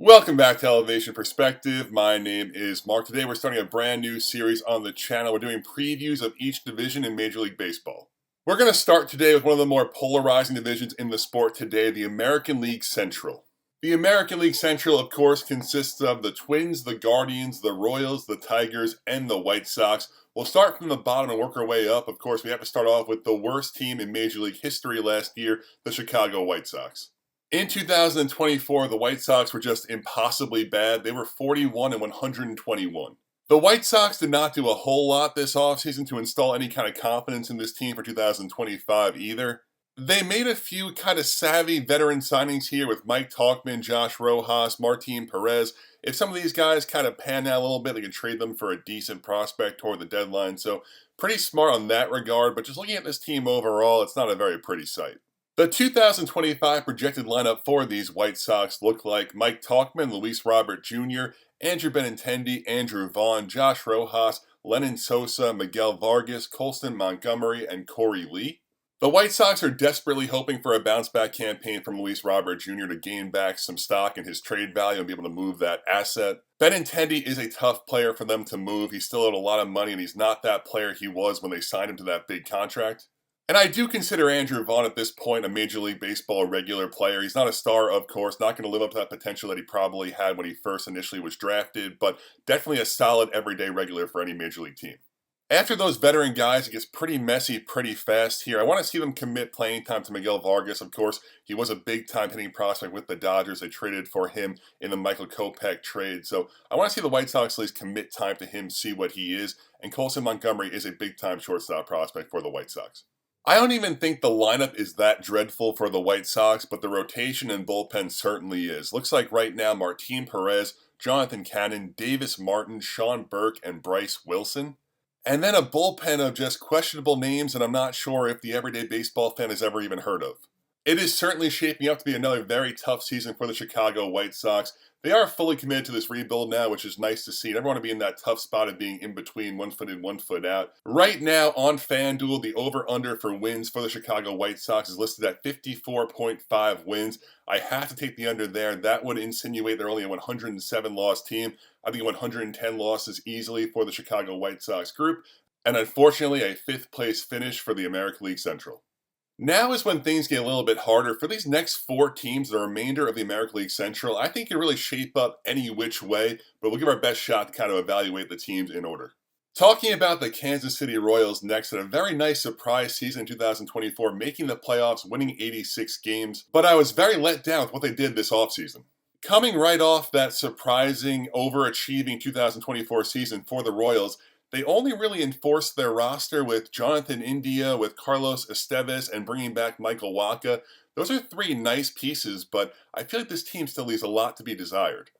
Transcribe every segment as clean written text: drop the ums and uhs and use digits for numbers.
Welcome back to Elevation Perspective. My name is Mark. Today we're starting a brand new series on the channel. We're doing previews of each division in Major League Baseball. We're going to start today with one of the more polarizing divisions in the sport today, the American League Central. The American League Central, of course, consists of the Twins, the Guardians, the Royals, the Tigers, and the White Sox. We'll start from the bottom and work our way up. Of course, we have to start off with the worst team in Major League history last year, the Chicago White Sox. In 2024, the White Sox were just impossibly bad. They were 41 and 121. The White Sox did not do a whole lot this offseason to install any kind of confidence in this team for 2025 either. They made a few kind of savvy veteran signings here with Mike Tauchman, Josh Rojas, Martin Perez. If some of these guys kind of pan out a little bit, they can trade them for a decent prospect toward the deadline. So pretty smart on that regard, but just looking at this team overall, it's not a very pretty sight. The 2025 projected lineup for these White Sox look like Mike Tauchman, Luis Robert Jr., Andrew Benintendi, Andrew Vaughn, Josh Rojas, Lennon Sosa, Miguel Vargas, Colston Montgomery, and Corey Lee. The White Sox are desperately hoping for a bounce-back campaign from Luis Robert Jr. to gain back some stock in his trade value and be able to move that asset. Benintendi is a tough player for them to move. He's still owed a lot of money, and he's not that player he was when they signed him to that big contract. And I do consider Andrew Vaughn at this point a Major League Baseball regular player. He's not a star, of course, not going to live up to that potential that he probably had when he first initially was drafted, but definitely a solid everyday regular for any Major League team. After those veteran guys, it gets pretty messy pretty fast here. I want to see them commit playing time to Miguel Vargas. Of course, he was a big-time hitting prospect with the Dodgers. They traded for him in the Michael Kopech trade. So I want to see the White Sox at least commit time to him, see what he is. And Colson Montgomery is a big-time shortstop prospect for the White Sox. I don't even think the lineup is that dreadful for the White Sox, but the rotation and bullpen certainly is. Looks like right now Martin Perez, Jonathan Cannon, Davis Martin, Sean Burke, and Bryce Wilson. And then a bullpen of just questionable names and I'm not sure if the everyday baseball fan has ever even heard of. It is certainly shaping up to be another very tough season for the Chicago White Sox. They are fully committed to this rebuild now, which is nice to see. Everyone to be in that tough spot of being in between, 1 foot in, 1 foot out. Right now on FanDuel, the over-under for wins for the Chicago White Sox is listed at 54.5 wins. I have to take the under there. That would insinuate they're only a 107-loss team. I think 110 losses easily for the Chicago White Sox group. And unfortunately, a 5th-place finish for the American League Central. Now is when things get a little bit harder. For these next 4 teams, the remainder of the American League Central, I think can really shape up any which way, but we'll give our best shot to kind of evaluate the teams in order. Talking about the Kansas City Royals next, had a very nice surprise season in 2024, making the playoffs, winning 86 games, but I was very let down with what they did this offseason. Coming right off that surprising, overachieving 2024 season for the Royals, they only really enforced their roster with Jonathan India, with Carlos Estevez, and bringing back Michael Wacha. Those are 3 nice pieces, but I feel like this team still leaves a lot to be desired.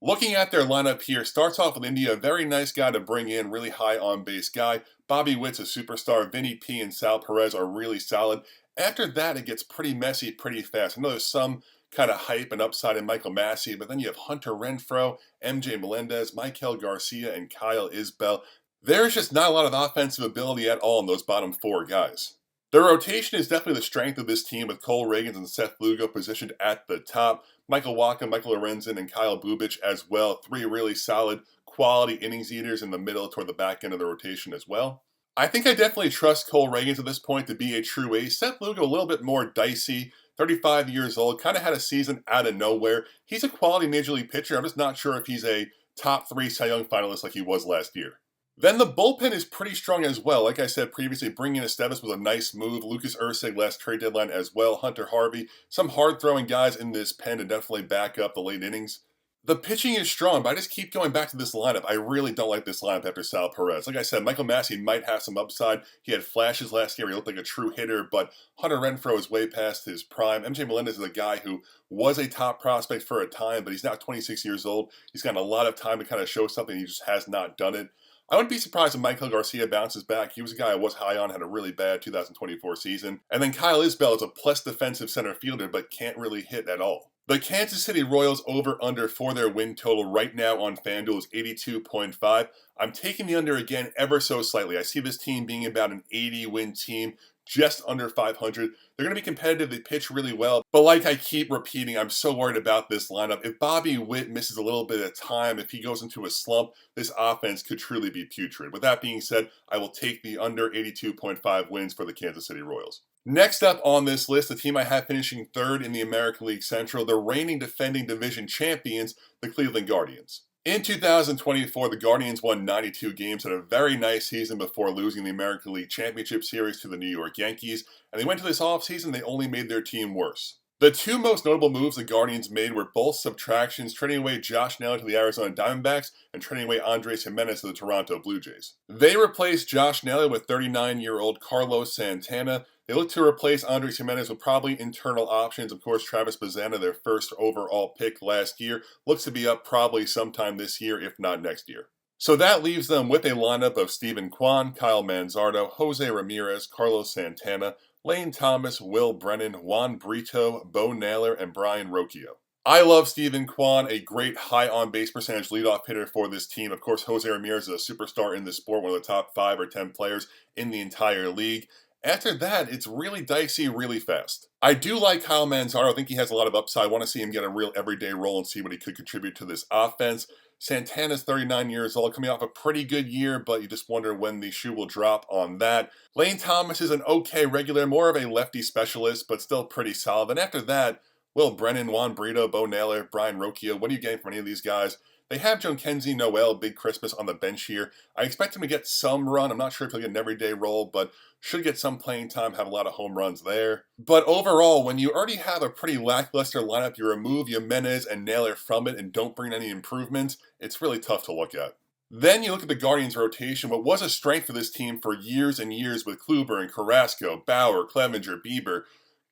Looking at their lineup here, starts off with India, a very nice guy to bring in, really high on-base guy. Bobby Witt's a superstar. Vinny P and Sal Perez are really solid. After that, it gets pretty messy pretty fast. I know there's some kind of hype and upside in Michael Massey, but then you have Hunter Renfroe, MJ Melendez, Michael Garcia, and Kyle Isbell. There's just not a lot of offensive ability at all in those bottom 4 guys. The rotation is definitely the strength of this team with Cole Reagans and Seth Lugo positioned at the top. Michael Wacha, Michael Lorenzen, and Kyle Bubich as well. 3 really solid quality innings eaters in the middle toward the back end of the rotation as well. I think I definitely trust Cole Reagans at this point to be a true ace. Seth Lugo a little bit more dicey. 35 years old, kind of had a season out of nowhere. He's a quality Major League pitcher. I'm just not sure if he's a top 3 Cy Young finalist like he was last year. Then the bullpen is pretty strong as well. Like I said previously, bringing in Estevez was a nice move. Lucas Ursig last trade deadline as well. Hunter Harvey. Some hard-throwing guys in this pen to definitely back up the late innings. The pitching is strong, but I just keep going back to this lineup. I really don't like this lineup after Sal Perez. Like I said, Michael Massey might have some upside. He had flashes last year. He looked like a true hitter, but Hunter Renfroe is way past his prime. MJ Melendez is a guy who was a top prospect for a time, but he's now 26 years old. He's gotten a lot of time to kind of show something. He just has not done it. I wouldn't be surprised if Michael Garcia bounces back. He was a guy I was high on, had a really bad 2024 season. And then Kyle Isbell is a plus defensive center fielder, but can't really hit at all. The Kansas City Royals over-under for their win total right now on FanDuel is 82.5. I'm taking the under again ever so slightly. I see this team being about an 80-win team. just under 500. They're going to be competitive. They pitch really well. But like I keep repeating, I'm so worried about this lineup. If Bobby Witt misses a little bit of time, if he goes into a slump, this offense could truly be putrid. With that being said, I will take the under 82.5 wins for the Kansas City Royals. Next up on this list, the team I have finishing third in the American League Central, the reigning defending division champions, the Cleveland Guardians. In 2024, the Guardians won 92 games, had a very nice season before losing the American League Championship Series to the New York Yankees, and they went to this offseason, they only made their team worse. The two most notable moves the Guardians made were both subtractions, trading away Josh Naylor to the Arizona Diamondbacks and trading away Andres Gimenez to the Toronto Blue Jays. They replaced Josh Naylor with 39-year-old Carlos Santana. They look to replace Andres Gimenez with probably internal options. Of course, Travis Bazzana, their first overall pick last year, looks to be up probably sometime this year, if not next year. So that leaves them with a lineup of Steven Kwan, Kyle Manzardo, Jose Ramirez, Carlos Santana, Lane Thomas, Will Brennan, Juan Brito, Bo Naylor, and Brian Rocchio. I love Steven Kwan, a great high on-base percentage leadoff hitter for this team. Of course, Jose Ramirez is a superstar in this sport, one of the top 5 or 10 players in the entire league. After that, it's really dicey really fast. I do like Kyle Manzardo. I think he has a lot of upside. I want to see him get a real everyday role and see what he could contribute to this offense. Santana's 39 years old, coming off a pretty good year, but you just wonder when the shoe will drop on that. Lane Thomas is an okay regular, more of a lefty specialist, but still pretty solid. And after that, Will Brennan, Juan Brito, Bo Naylor, Brian Rocchio. What are you getting from any of these guys? They have Jhonkensy Noel, Big Christmas on the bench here. I expect him to get some run. I'm not sure if he'll get an everyday role, but should get some playing time, have a lot of home runs there. But overall, when you already have a pretty lackluster lineup, you remove Gimenez and Naylor from it and don't bring any improvements, it's really tough to look at. Then you look at the Guardians' rotation, what was a strength for this team for years and years with Kluber and Carrasco, Bauer, Clevenger, Bieber.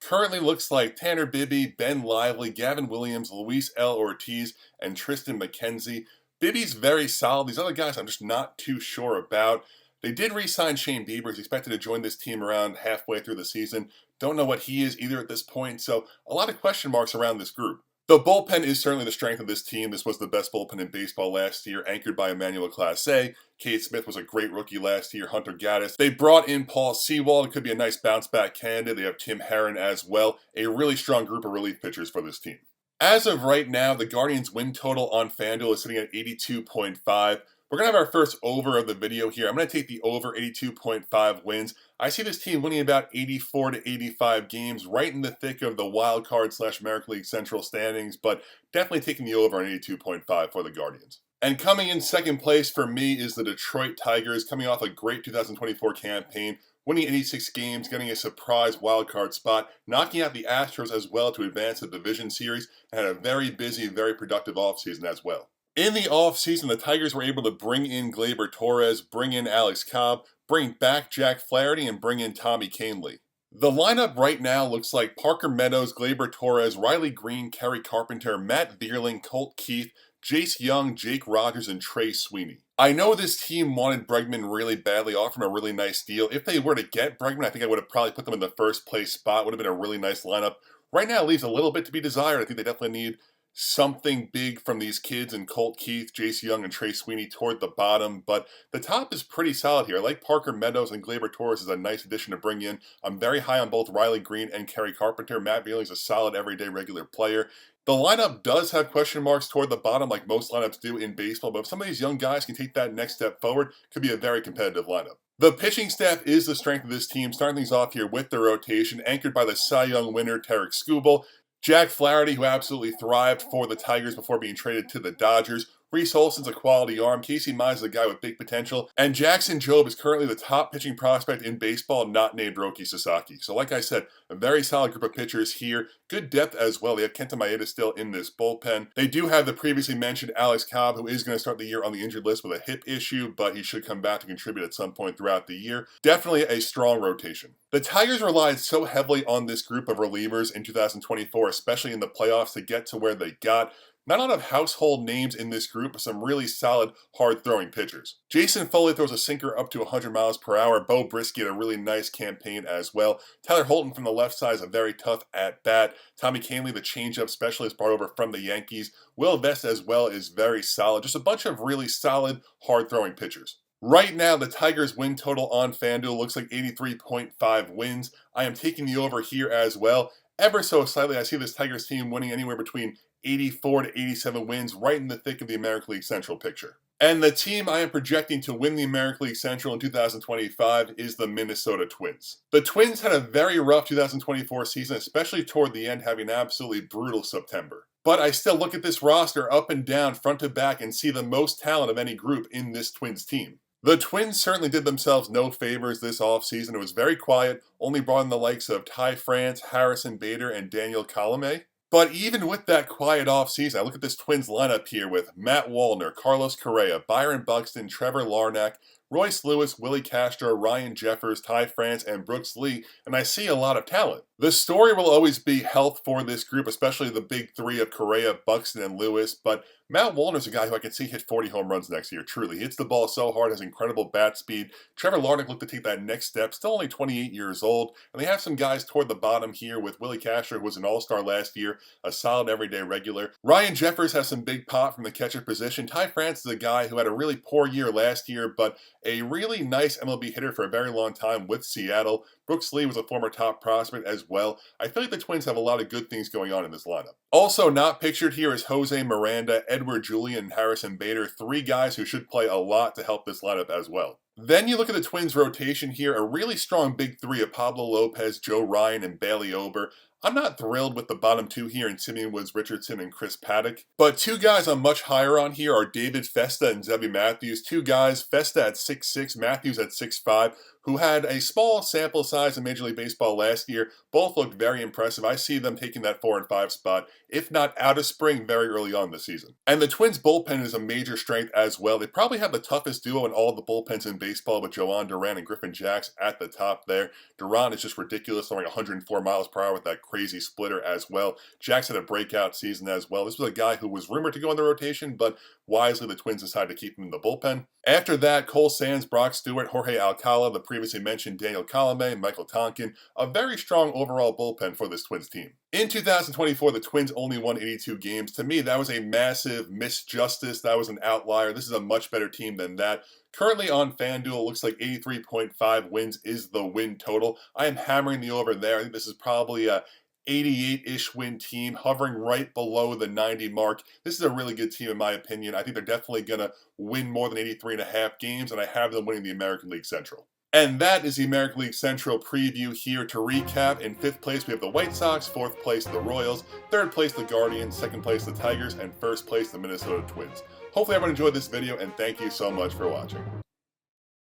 Currently looks like Tanner Bibby, Ben Lively, Gavin Williams, Luis L. Ortiz, and Tristan McKenzie. Bibby's very solid. These other guys I'm just not too sure about. They did re-sign Shane Bieber. He's expected to join this team around halfway through the season. Don't know what he is either at this point, so a lot of question marks around this group. The bullpen is certainly the strength of this team. This was the best bullpen in baseball last year, anchored by Emmanuel Clase. Cade Smith was a great rookie last year, Hunter Gaddis. They brought in Paul Sewald. It could be a nice bounce-back candidate. They have Tim Herron as well. A really strong group of relief pitchers for this team. As of right now, the Guardians' win total on FanDuel is sitting at 82.5. We're going to have our first over of the video here. I'm going to take the over 82.5 wins. I see this team winning about 84 to 85 games, right in the thick of the wild card / American League Central standings, but definitely taking the over on 82.5 for the Guardians. And coming in second place for me is the Detroit Tigers, coming off a great 2024 campaign, winning 86 games, getting a surprise wildcard spot, knocking out the Astros as well to advance the division series, and had a very busy, very productive offseason as well. In the offseason, the Tigers were able to bring in Gleyber Torres, bring in Alex Cobb, bring back Jack Flaherty, and bring in Tommy Kahnle. The lineup right now looks like Parker Meadows, Gleyber Torres, Riley Green, Kerry Carpenter, Matt Vierling, Colt Keith, Jace Young, Jake Rogers, and Trey Sweeney. I know this team wanted Bregman really badly, offered him a really nice deal. If they were to get Bregman, I think I would have probably put them in the first place spot. Would have been a really nice lineup. Right now, it leaves a little bit to be desired. I think they definitely need something big from these kids and Colt Keith, Jace Young, and Trey Sweeney toward the bottom, but the top is pretty solid here. I like Parker Meadows and Gleyber Torres as a nice addition to bring in. I'm very high on both Riley Green and Kerry Carpenter. Matt Vierling is a solid everyday regular player. The lineup does have question marks toward the bottom like most lineups do in baseball, but if some of these young guys can take that next step forward, it could be a very competitive lineup. The pitching staff is the strength of this team, starting things off here with the rotation, anchored by the Cy Young winner, Tarek Skubal, Jack Flaherty, who absolutely thrived for the Tigers before being traded to the Dodgers. Reese Olson's a quality arm. Casey Mize is a guy with big potential. And Jackson Jobe is currently the top pitching prospect in baseball, not named Roki Sasaki. So like I said, a very solid group of pitchers here. Good depth as well. They have Kenta Maeda still in this bullpen. They do have the previously mentioned Alex Cobb, who is going to start the year on the injured list with a hip issue, but he should come back to contribute at some point throughout the year. Definitely a strong rotation. The Tigers relied so heavily on this group of relievers in 2024, especially in the playoffs, to get to where they got. Not a lot of household names in this group, but some really solid, hard-throwing pitchers. Jason Foley throws a sinker up to 100 miles per hour. Bo Brisky had a really nice campaign as well. Tyler Holton from the left side is a very tough at-bat. Tommy Kahnle, the changeup specialist brought over from the Yankees. Will Vest as well is very solid. Just a bunch of really solid, hard-throwing pitchers. Right now, the Tigers' win total on FanDuel looks like 83.5 wins. I am taking the over here as well. Ever so slightly, I see this Tigers team winning anywhere between 84 to 87 wins, right in the thick of the American League Central picture. And the team I am projecting to win the American League Central in 2025 is the Minnesota Twins. The Twins had a very rough 2024 season, especially toward the end, having an absolutely brutal September. But I still look at this roster up and down, front to back, and see the most talent of any group in this Twins team. The Twins certainly did themselves no favors this offseason. It was very quiet, only brought in the likes of Ty France, Harrison Bader, and Daniel Colomé. But even with that quiet offseason, I look at this Twins lineup here with Matt Wallner, Carlos Correa, Byron Buxton, Trevor Larnach, Royce Lewis, Willie Castro, Ryan Jeffers, Ty France, and Brooks Lee, and I see a lot of talent. The story will always be health for this group, especially the big three of Correa, Buxton, and Lewis, but Matt Wallner's a guy who I can see hit 40 home runs next year, truly. He hits the ball so hard, has incredible bat speed. Trevor Larnach looked to take that next step, still only 28 years old, and they have some guys toward the bottom here with Willie Castro, who was an all-star last year, a solid everyday regular. Ryan Jeffers has some big pop from the catcher position. Ty France is a guy who had a really poor year last year, but a really nice MLB hitter for a very long time with Seattle. Brooks Lee was a former top prospect as well. I feel like the Twins have a lot of good things going on in this lineup. Also not pictured here is Jose Miranda, Edward Julian, and Harrison Bader, three guys who should play a lot to help this lineup as well. Then you look at the Twins' rotation here, a really strong big three of Pablo Lopez, Joe Ryan, and Bailey Ober. I'm not thrilled with the bottom two here in Simeon Woods Richardson and Chris Paddock, but two guys I'm much higher on here are David Festa and Zebby Matthews. Two guys, Festa at 6'6", Matthews at 6'5", who had a small sample size in Major League Baseball last year. Both looked very impressive. I see them taking that 4 and 5 spot, if not out of spring, very early on this season. And the Twins' bullpen is a major strength as well. They probably have the toughest duo in all the bullpens in baseball with Joan Duran and Griffin Jax at the top there. Duran is just ridiculous, throwing 104 miles per hour with that crazy splitter as well. Jax had a breakout season as well. This was a guy who was rumored to go in the rotation, but wisely the Twins decided to keep him in the bullpen. After that, Cole Sands, Brock Stewart, Jorge Alcala, the previously mentioned Daniel Colomé, Michael Tonkin, a very strong overall bullpen for this Twins team. In 2024, the Twins only won 82 games. To me, that was a massive misjustice. That was an outlier. This is a much better team than that. Currently on FanDuel, looks like 83.5 wins is the win total. I am hammering the over there. I think this is probably a 88-ish win team, hovering right below the 90 mark. This is a really good team in my opinion. I think they're definitely going to win more than 83.5 games, and I have them winning the American League Central. And that is the American League Central preview here. To recap, in 5th place we have the White Sox, 4th place the Royals, 3rd place the Guardians, 2nd place the Tigers, and 1st place the Minnesota Twins. Hopefully everyone enjoyed this video, and thank you so much for watching.